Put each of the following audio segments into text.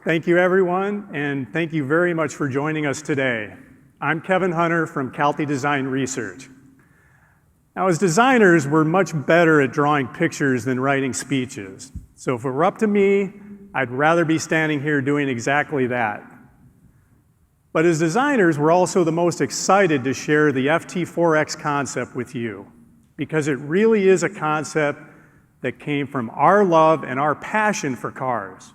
Thank you, everyone, and thank you very much for joining us today. I'm Kevin Hunter from Calty Design Research. Now, as designers, we're much better at drawing pictures than writing speeches. So if it were up to me, I'd rather be standing here doing exactly that. But as designers, we're also the most excited to share the FT4X concept with you, because it really is a concept that came from our love and our passion for cars.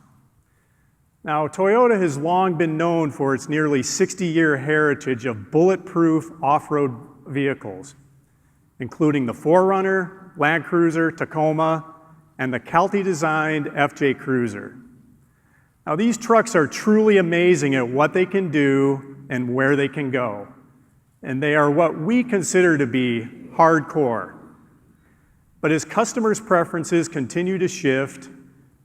Now, Toyota has long been known for its nearly 60-year heritage of bulletproof off-road vehicles, including the 4Runner, Land Cruiser, Tacoma, and the Calty-designed FJ Cruiser. Now, these trucks are truly amazing at what they can do and where they can go, and they are what we consider to be hardcore. But as customers' preferences continue to shift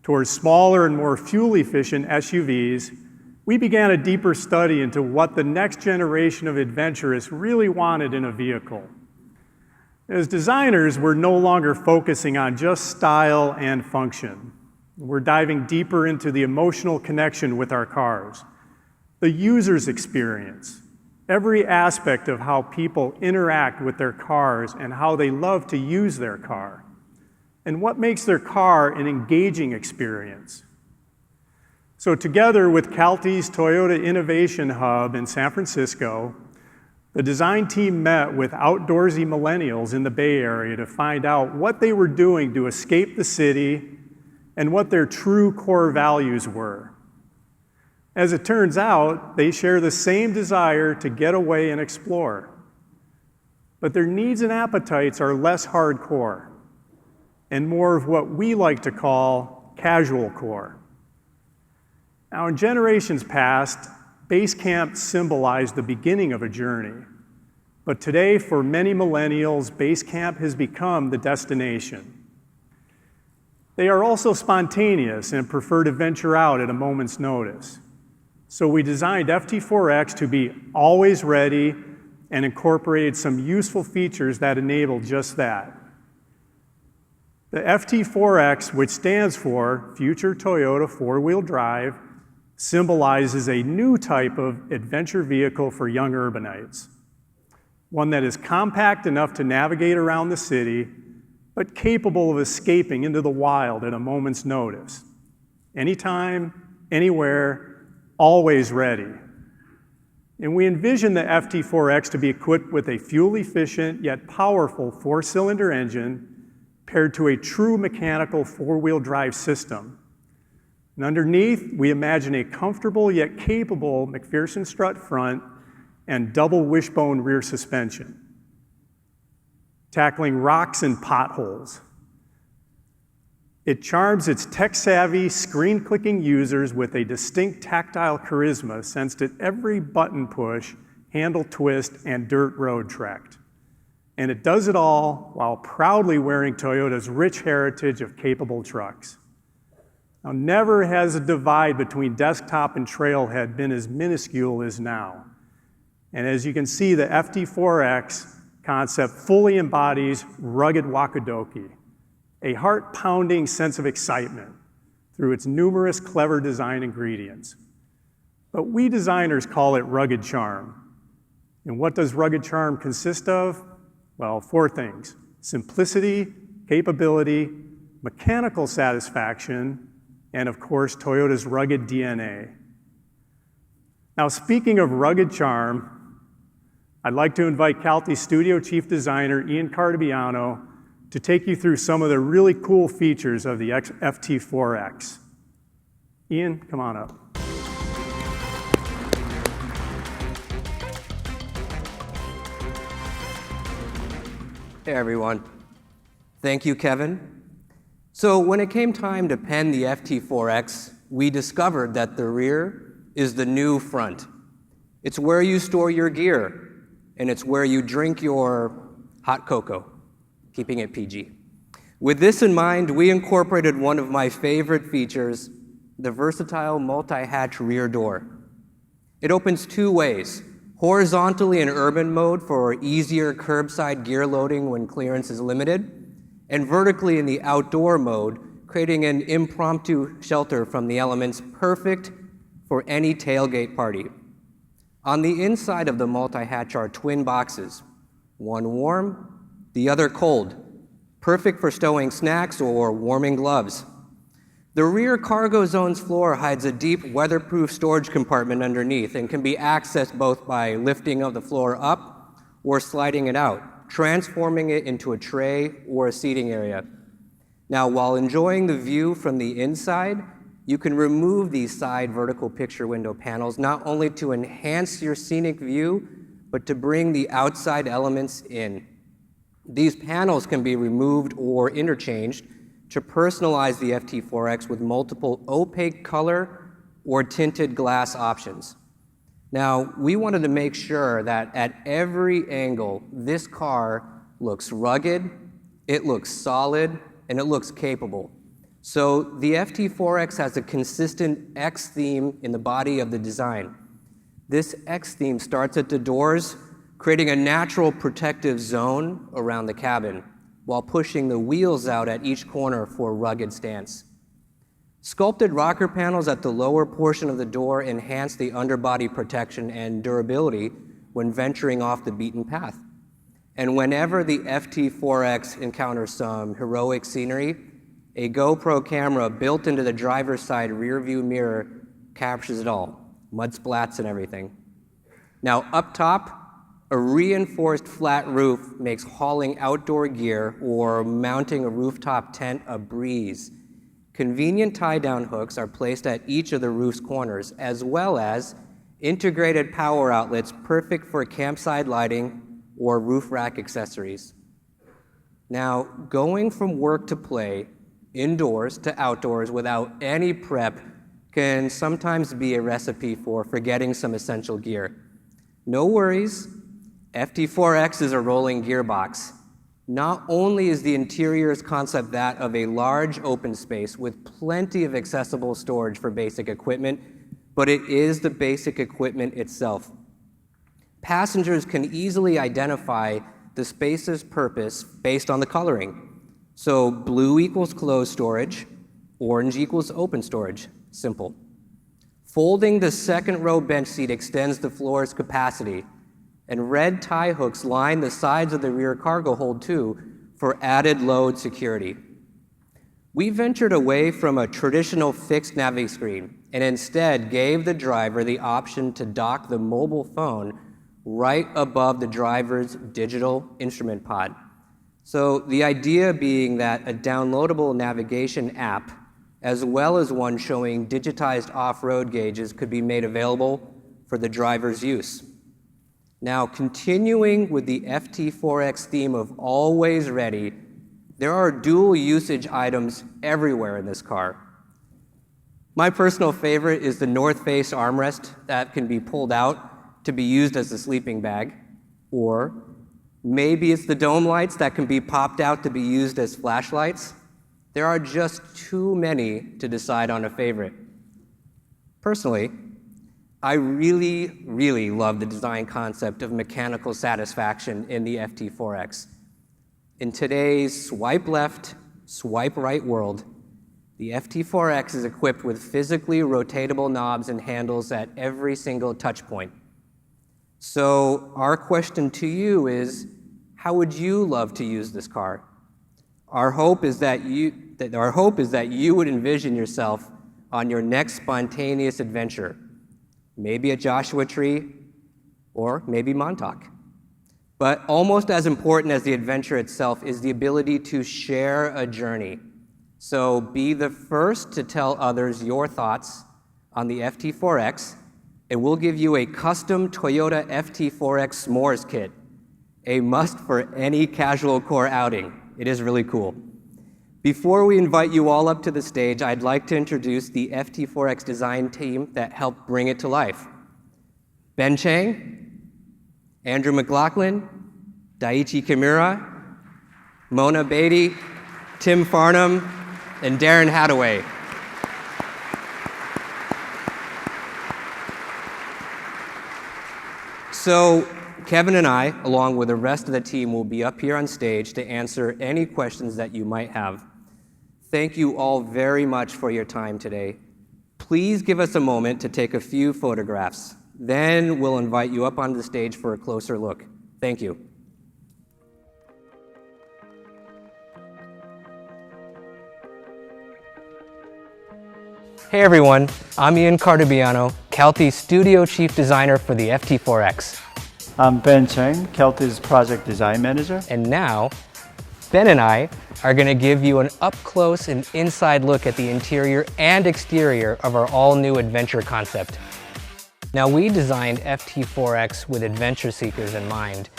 towards smaller and more fuel-efficient SUVs, we began a deeper study into what the next generation of adventurists really wanted in a vehicle. As designers, we're no longer focusing on just style and function. We're diving deeper into the emotional connection with our cars, the user's experience, every aspect of how people interact with their cars and how they love to use their car, and what makes their car an engaging experience. So together with Calty's Toyota Innovation Hub in San Francisco, the design team met with outdoorsy millennials in the Bay Area to find out what they were doing to escape the city and what their true core values were. As it turns out, they share the same desire to get away and explore. But their needs and appetites are less hardcore and more of what we like to call casual core. Now, in generations past, base camp symbolized the beginning of a journey. But today, for many millennials, base camp has become the destination. They are also spontaneous and prefer to venture out at a moment's notice. So we designed FT4X to be always ready and incorporated some useful features that enable just that. The FT4X, which stands for Future Toyota Four-Wheel Drive, symbolizes a new type of adventure vehicle for young urbanites. one that is compact enough to navigate around the city, but capable of escaping into the wild at a moment's notice. Anytime, anywhere, always ready. And we envision the FT4X to be equipped with a fuel-efficient yet powerful 4-cylinder engine paired to a true mechanical 4-wheel drive system. And underneath, we imagine a comfortable yet capable McPherson strut front and double wishbone rear suspension, tackling rocks and potholes. It charms its tech-savvy, screen-clicking users with a distinct tactile charisma sensed at every button push, handle twist, and dirt road trekked. And it does it all while proudly wearing Toyota's rich heritage of capable trucks. Now, never has a divide between desktop and trailhead been as minuscule as now. And as you can see, the FT4X concept fully embodies rugged wakadoki, a heart-pounding sense of excitement through its numerous clever design ingredients. But we designers call it rugged charm. And what does rugged charm consist of? Well, 4 things: simplicity, capability, mechanical satisfaction, and of course, Toyota's rugged DNA. Now, speaking of rugged charm, I'd like to invite Calty Studio Chief Designer Ian Cartabiano to take you through some of the really cool features of the FT4X. Ian, come on up. Hey everyone. Thank you, Kevin. So when it came time to pen the FT4X, we discovered that the rear is the new front. It's where you store your gear, and it's where you drink your hot cocoa, keeping it PG. With this in mind, we incorporated one of my favorite features, the versatile multi-hatch rear door. It opens 2 ways: horizontally in urban mode for easier curbside gear loading when clearance is limited, and vertically in the outdoor mode, creating an impromptu shelter from the elements perfect for any tailgate party. On the inside of the multi-hatch are twin boxes, one warm, the other cold, perfect for stowing snacks or warming gloves. The rear cargo zone's floor hides a deep weatherproof storage compartment underneath and can be accessed both by lifting of the floor up or sliding it out, transforming it into a tray or a seating area. Now, while enjoying the view from the inside, you can remove these side vertical picture window panels not only to enhance your scenic view, but to bring the outside elements in. These panels can be removed or interchanged to personalize the FT4X with multiple opaque color or tinted glass options. Now, we wanted to make sure that at every angle, this car looks rugged, it looks solid, and it looks capable. So the FT4X has a consistent X theme in the body of the design. This X theme starts at the doors, creating a natural protective zone around the cabin, while pushing the wheels out at each corner for a rugged stance. Sculpted rocker panels at the lower portion of the door enhance the underbody protection and durability when venturing off the beaten path. And whenever the FT4X encounters some heroic scenery, a GoPro camera built into the driver's side rear view mirror captures it all, mud splats and everything. Now up top, a reinforced flat roof makes hauling outdoor gear or mounting a rooftop tent a breeze. Convenient tie-down hooks are placed at each of the roof's corners, as well as integrated power outlets perfect for campsite lighting or roof rack accessories. Now, going from work to play, indoors to outdoors without any prep can sometimes be a recipe for forgetting some essential gear. No worries, FT4X is a rolling gearbox. Not only is the interior's concept that of a large open space with plenty of accessible storage for basic equipment, but it is the basic equipment itself. Passengers can easily identify the space's purpose based on the coloring. So blue equals closed storage, orange equals open storage, simple. Folding the second row bench seat extends the floor's capacity, and red tie hooks line the sides of the rear cargo hold too for added load security. We ventured away from a traditional fixed nav screen and instead gave the driver the option to dock the mobile phone right above the driver's digital instrument pod. So the idea being that a downloadable navigation app, as well as one showing digitized off-road gauges, could be made available for the driver's use. Now, continuing with the FT4X theme of always ready, there are dual usage items everywhere in this car. My personal favorite is the north face armrest that can be pulled out to be used as a sleeping bag, or maybe it's the dome lights that can be popped out to be used as flashlights. There are just too many to decide on a favorite. Personally, I really, really love the design concept of mechanical satisfaction in the FT4X. In today's swipe left, swipe right world, the FT4X is equipped with physically rotatable knobs and handles at every single touch point. So our question to you is, how would you love to use this car? Our hope is that you would envision yourself on your next spontaneous adventure, maybe at Joshua Tree, or maybe Montauk. But almost as important as the adventure itself is the ability to share a journey. So be the first to tell others your thoughts on the FT4X, and we'll give you a custom Toyota FT4X s'mores kit, a must for any casual core outing. It is really cool. Before we invite you all up to the stage, I'd like to introduce the FT4X design team that helped bring it to life. Ben Chang, Andrew McLaughlin, Daiichi Kimura, Mona Beatty, Tim Farnham, and Darren Hadaway. So Kevin and I, along with the rest of the team, will be up here on stage to answer any questions that you might have. Thank you all very much for your time today. Please give us a moment to take a few photographs. Then we'll invite you up onto the stage for a closer look. Thank you. Hey everyone, I'm Ian Cartabiano, Kelty's Studio Chief Designer for the FT4X. I'm Ben Cheng, Kelty's Project Design Manager. And now, Ben and I are going to give you an up-close and inside look at the interior and exterior of our all-new adventure concept. Now, we designed FT4X with adventure seekers in mind.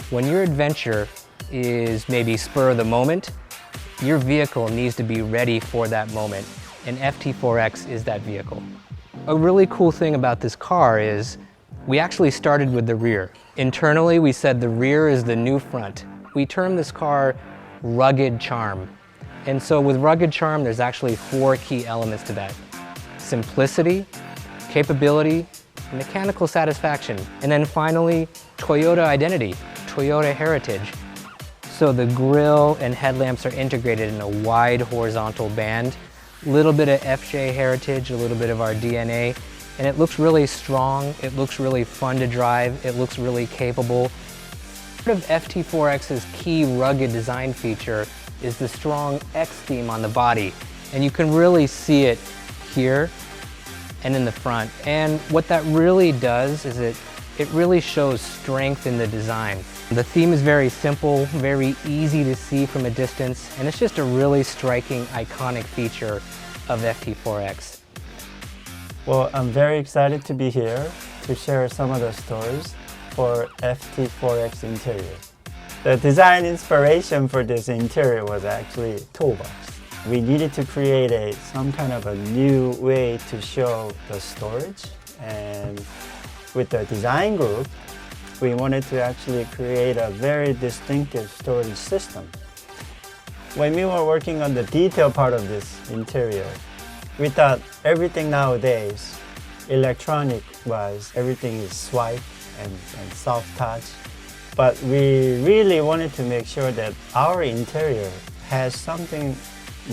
When your adventure is maybe spur of the moment, your vehicle needs to be ready for that moment, and FT4X is that vehicle. A really cool thing about this car is we actually started with the rear. Internally, we said the rear is the new front. We term this car rugged charm. And so with rugged charm, there's actually 4 key elements to that: simplicity, capability, mechanical satisfaction, and then finally, Toyota identity, Toyota heritage. So the grille and headlamps are integrated in a wide horizontal band, a little bit of FJ heritage, a little bit of our DNA, and it looks really strong, it looks really fun to drive, it looks really capable. Part of FT4X's key rugged design feature is the strong X theme on the body, and you can really see it here and in the front. And what that really does is it really shows strength in the design. The theme is very simple, very easy to see from a distance, and it's just a really striking, iconic feature of FT4X. Well, I'm very excited to be here to share some of the stories for FT4X interior. The design inspiration for this interior was actually toolbox. We needed to create some kind of a new way to show the storage, and with the design group, we wanted to actually create a very distinctive storage system. When we were working on the detail part of this interior, we thought everything nowadays, electronic-wise, everything is swipe and soft touch. But we really wanted to make sure that our interior has something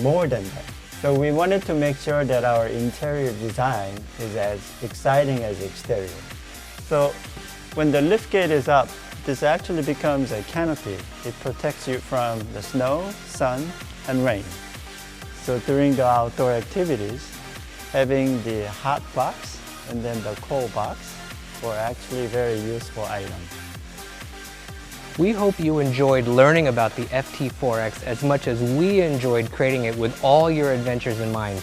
more than that. So we wanted to make sure that our interior design is as exciting as exterior. So When the liftgate is up, this actually becomes a canopy. It protects you from the snow, sun, and rain. So during the outdoor activities, having the hot box and then the cold box were actually very useful items. We hope you enjoyed learning about the FT4X as much as we enjoyed creating it with all your adventures in mind.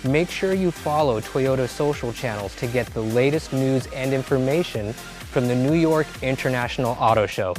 Make sure you follow Toyota's social channels to get the latest news and information from the New York International Auto Show.